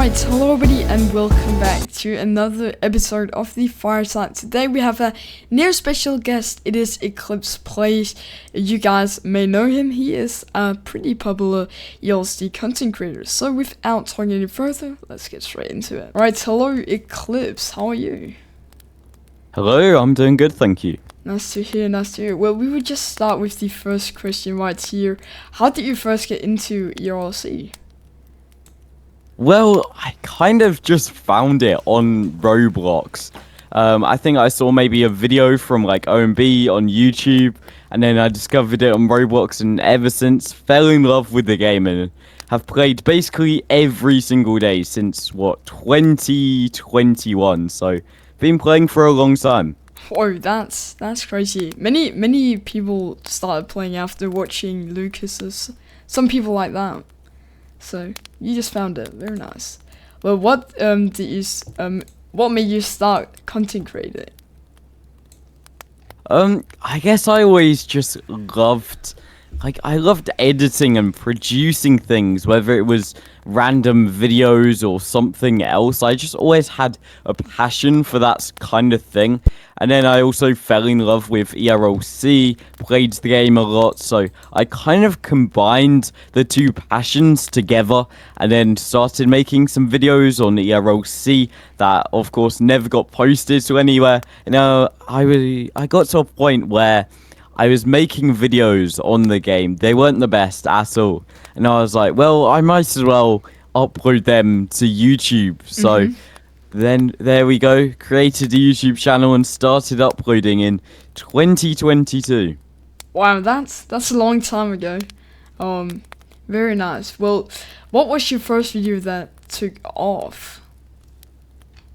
Alright, hello everybody and welcome back to another episode of the Fireside. Today we have a near special guest. It is Eclipse Playz. You guys may know him. He is a pretty popular ERLC content creator. So without talking any further, let's get straight into it. Alright, hello Eclipse, how are you? Hello, I'm doing good, thank you. Nice to hear, nice to hear. Well, we would just start with the first question right here. How did you first get into ERLC? Well, I kind of just found it on Roblox. I think I saw maybe a video from like OMB on YouTube, and then I discovered it on Roblox, and ever since fell in love with the game and have played basically every single day since 2021. So been playing for a long time. Oh, that's crazy. Many people started playing after watching Lucas's. Some people like that. So you just found it. Very nice. Well, what made you start content creating? I guess I always just loved, I loved editing and producing things, whether it was random videos or something else. I just always had a passion for that kind of thing. And then I also fell in love with ERLC, played the game a lot, so I kind of combined the two passions together and then started making some videos on ERLC that, of course, never got posted to anywhere. I got to a point where I was making videos on the game. They weren't the best at all. And I was like, well, I might as well upload them to YouTube. So then there we go, created a YouTube channel and started uploading in 2022. Wow, that's a long time ago. Very nice. Well, what was your first video that took off?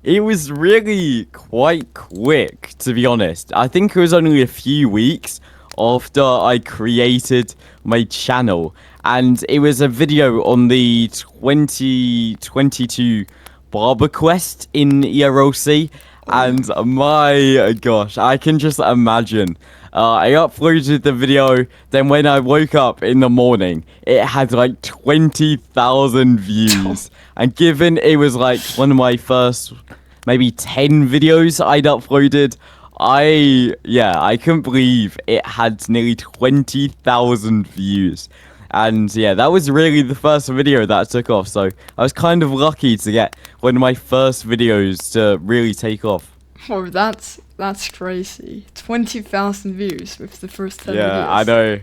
It was really quite quick, to be honest. I think it was only a few weeks after I created my channel, and it was a video on the 2022 Barber Quest in ERLC, and my gosh, I can just imagine. I uploaded the video, then when I woke up in the morning, it had like 20,000 views, and given it was like one of my first maybe 10 videos I'd uploaded, I couldn't believe it had nearly 20,000 views. And yeah, that was really the first video that took off. So I was kind of lucky to get one of my first videos to really take off. Oh, that's crazy. 20,000 views with the first 10 videos. Yeah, I know.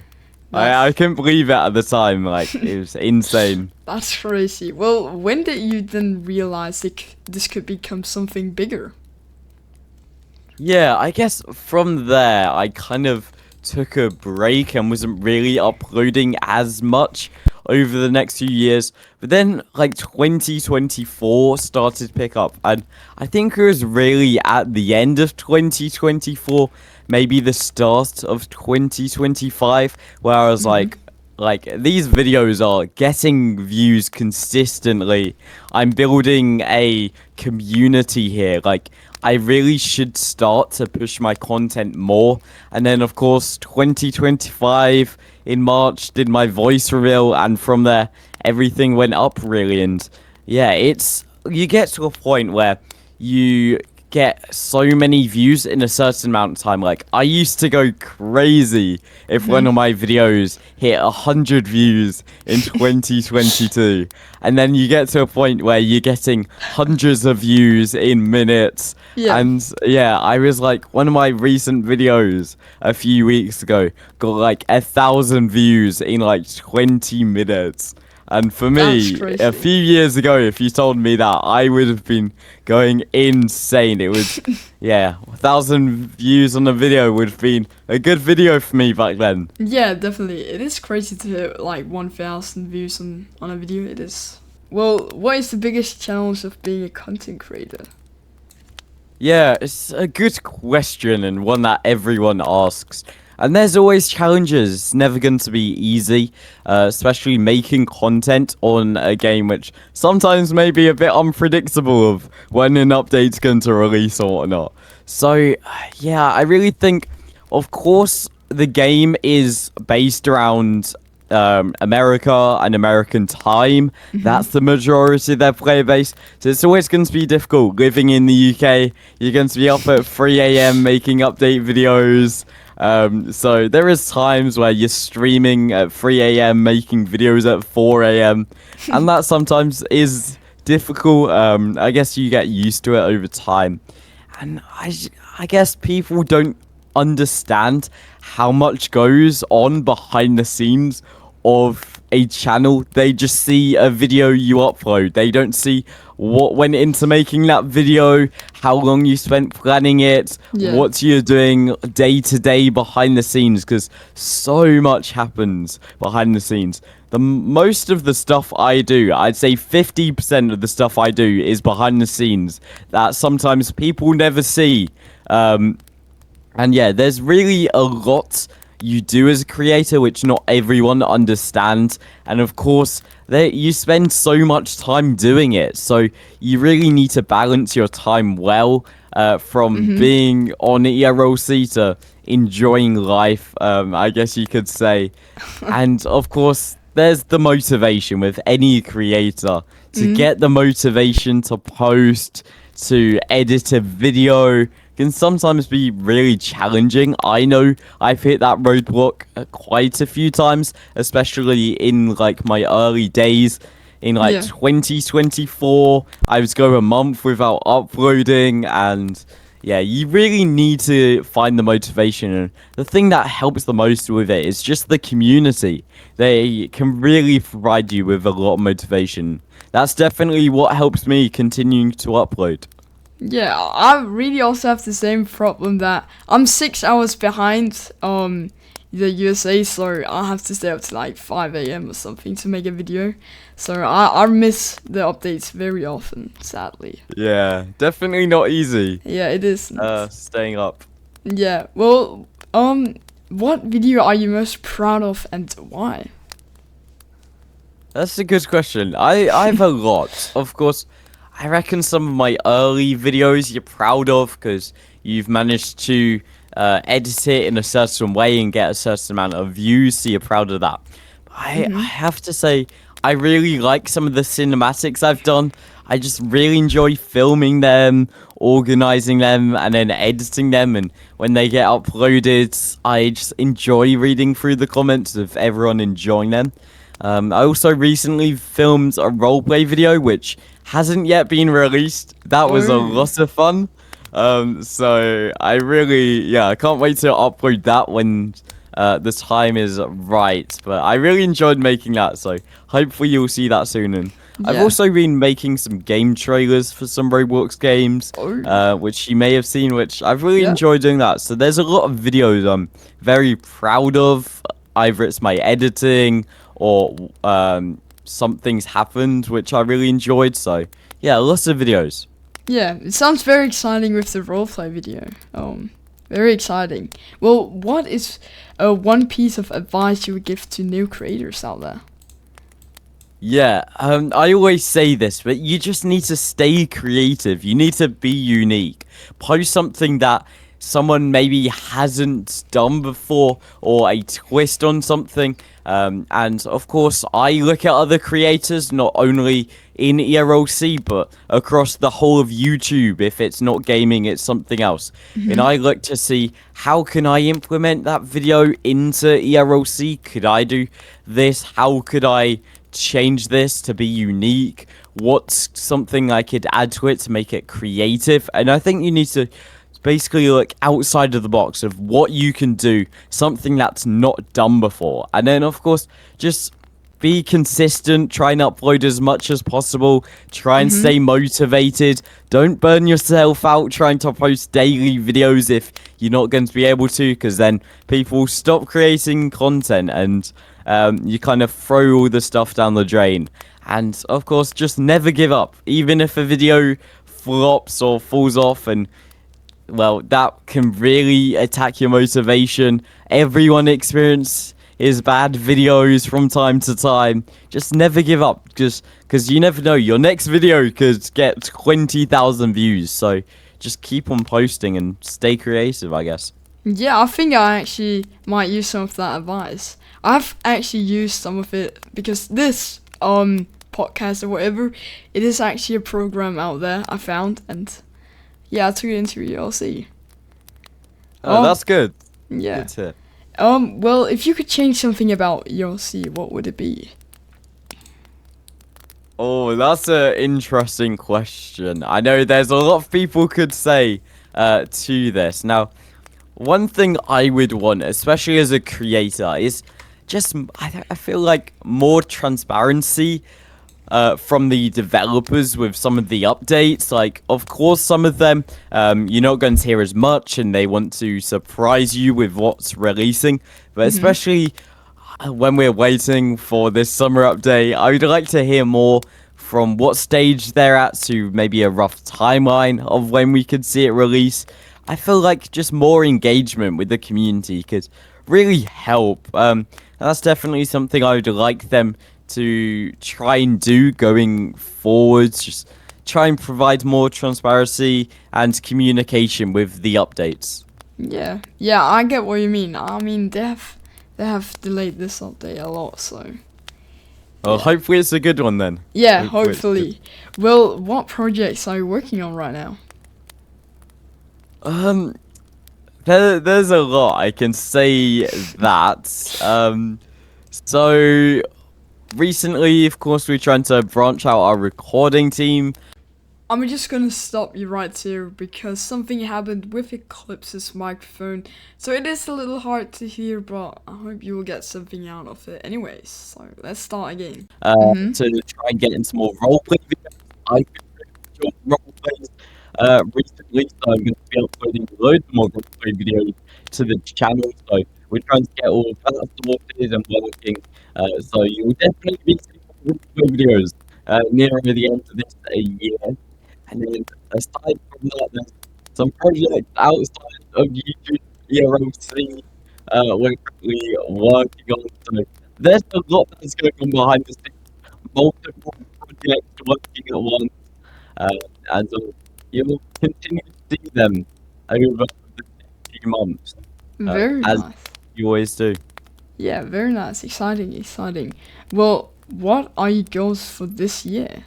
I couldn't believe it at the time. Like, it was insane. That's crazy. Well, when did you then realize this could become something bigger? Yeah, I guess from there, I kind of took a break and wasn't really uploading as much over the next few years. But then, like, 2024 started to pick up. And I think it was really at the end of 2024, maybe the start of 2025, where I was like, these videos are getting views consistently. I'm building a community here. Like, I really should start to push my content more. And then, of course, 2025 in March did my voice reveal, and from there, everything went up really. And yeah, you get to a point where you get so many views in a certain amount of time. Like, I used to go crazy if one of my videos hit 100 views in 2022, and then you get to a point where you're getting hundreds of views in minutes. And yeah, I was like, one of my recent videos a few weeks ago got like 1,000 views in like 20 minutes. And for me, a few years ago, if you told me that, I would have been going insane. It was, 1,000 views on a video would have been a good video for me back then. Yeah, definitely. It is crazy to hit like 1,000 views on a video. It is. Well, what is the biggest challenge of being a content creator? Yeah, it's a good question and one that everyone asks. And there's always challenges. It's never going to be easy, especially making content on a game which sometimes may be a bit unpredictable of when an update's going to release or whatnot. So, yeah, I really think, of course, the game is based around America and American time. That's the majority of their player base. So it's always going to be difficult living in the UK. You're going to be up at 3 a.m. making update videos. So there is times where you're streaming at 3 a.m. making videos at 4 a.m. and that sometimes is difficult. I guess you get used to it over time. And I guess people don't understand how much goes on behind the scenes of a channel. They just see a video you upload. They don't see what went into making that video, how long you spent planning it, what you're doing day to day behind the scenes, because so much happens behind the scenes. The most of the stuff I do, I'd say 50% of the stuff I do is behind the scenes that sometimes people never see. And yeah, there's really a lot you do as a creator which not everyone understands, and of course you spend so much time doing it, so you really need to balance your time well, from being on ERLC to enjoying life, I guess you could say. And of course there's the motivation with any creator to get the motivation to post, to edit a video can sometimes be really challenging. I know I've hit that roadblock quite a few times, especially in like my early days. In like 2024, I was going a month without uploading, and yeah, you really need to find the motivation. And the thing that helps the most with it is just the community. They can really provide you with a lot of motivation. That's definitely what helps me continuing to upload. Yeah, I really also have the same problem that I'm 6 hours behind the USA, so I have to stay up to like 5 a.m. or something to make a video. So I miss the updates very often, sadly. Yeah, definitely not easy. Yeah, it is. Staying up. Yeah, well, what video are you most proud of and why? That's a good question. I have a lot. Of course, I reckon some of my early videos you're proud of because you've managed to edit it in a certain way and get a certain amount of views, so you're proud of that. But I have to say, I really like some of the cinematics I've done. I just really enjoy filming them, organizing them, and then editing them. And when they get uploaded, I just enjoy reading through the comments of everyone enjoying them. I also recently filmed a roleplay video, which hasn't yet been released. That was a lot of fun. So I really, I can't wait to upload that when the time is right. But I really enjoyed making that, so hopefully you'll see that soon. And I've also been making some game trailers for some Roblox games, which you may have seen, which I've really enjoyed doing that. So there's a lot of videos I'm very proud of. Either it's my editing or something's happened which I really enjoyed. So yeah, lots of videos. Yeah, it sounds very exciting with the roleplay video. Very exciting. Well, what is one piece of advice you would give to new creators out there? Yeah, I always say this, but you just need to stay creative. You need to be unique. Post something that someone maybe hasn't done before, or a twist on something. And of course, I look at other creators, not only in ERLC, but across the whole of YouTube. If it's not gaming, it's something else. And I look to see, how can I implement that video into ERLC? Could I do this? How could I change this to be unique? What's something I could add to it to make it creative? And I think you need to basically look outside of the box of what you can do, something that's not done before. And then of course, just be consistent, try and upload as much as possible, try and stay motivated. Don't burn yourself out trying to post daily videos if you're not going to be able to, because then people stop creating content and you kind of throw all the stuff down the drain. And of course, just never give up, even if a video flops or falls off, and well, that can really attack your motivation. Everyone experiences bad videos from time to time. Just never give up, just because you never know, your next video could get 20,000 views. So just keep on posting and stay creative, I guess. Yeah, I think I actually might use some of that advice. I've actually used some of it because this podcast or whatever, it is actually a program out there I found, and yeah, I took it into ERLC. Oh, that's good. Yeah. Good to hear. Well, if you could change something about ERLC, what would it be? Oh, that's an interesting question. I know there's a lot of people could say to this. Now, one thing I would want, especially as a creator, is just I feel like more transparency from the developers with some of the updates. Like, of course, some of them you're not going to hear as much, and they want to surprise you with what's releasing. But especially when we're waiting for this summer update, I would like to hear more from what stage they're at to maybe a rough timeline of when we could see it release. I feel like just more engagement with the community could really help. That's definitely something I would like them to try and do going forwards. Just try and provide more transparency and communication with the updates. Yeah, I get what you mean. I mean, they have delayed this update a lot, so. Well, Yeah. hopefully it's a good one then. Yeah, Hopefully it's hopefully. Well, what projects are you working on right now? There's a lot I can say that. So recently, of course, we're trying to branch out our recording team. I'm just gonna stop you right here because something happened with Eclipse's microphone, so it is a little hard to hear, but I hope you will get something out of it. Anyways, so let's start again. To try and get into more roleplay videos. I've been doing roleplays recently, so I'm going to be uploading loads more roleplay videos to the channel. So we're trying to get all of that sorted and working. So you will definitely be seeing more roleplay videos nearer the end of this year. And then aside from that, there's some projects outside of YouTube, ERLC, we're currently working on. So there's a lot that's going on behind the scenes, multiple projects working at once, and you'll continue to see them over the next few months, Very as nice. you always do. Yeah, very nice. Exciting. Well, what are your goals for this year?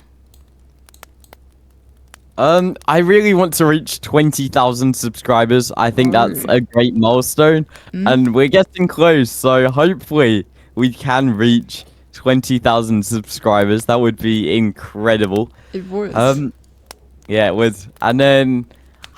I really want to reach 20,000 subscribers. I think that's a great milestone, and we're getting close. So hopefully we can reach 20,000 subscribers. That would be incredible. It was. Yeah, it would. And then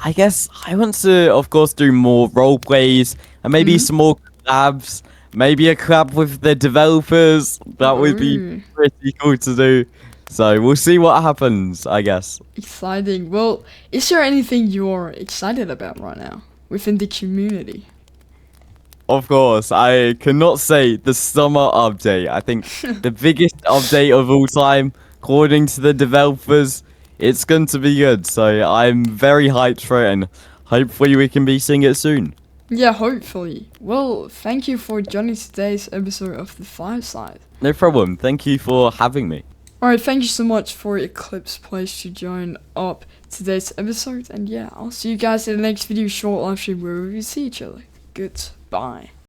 I guess I want to, of course, do more role plays and maybe some more collabs. Maybe a collab with the developers. That would be pretty cool to do. So we'll see what happens, I guess. Exciting. Well, is there anything you're excited about right now within the community? Of course, I cannot say the summer update. I think the biggest update of all time, according to the developers. It's going to be good. So I'm very hyped for it, and hopefully we can be seeing it soon. Yeah, hopefully. Well, thank you for joining today's episode of the Fireside. No problem. Thank you for having me. Alright, thank you so much for Eclipse Playz to join up today's episode. And yeah, I'll see you guys in the next video, short live stream where we see each other. Goodbye.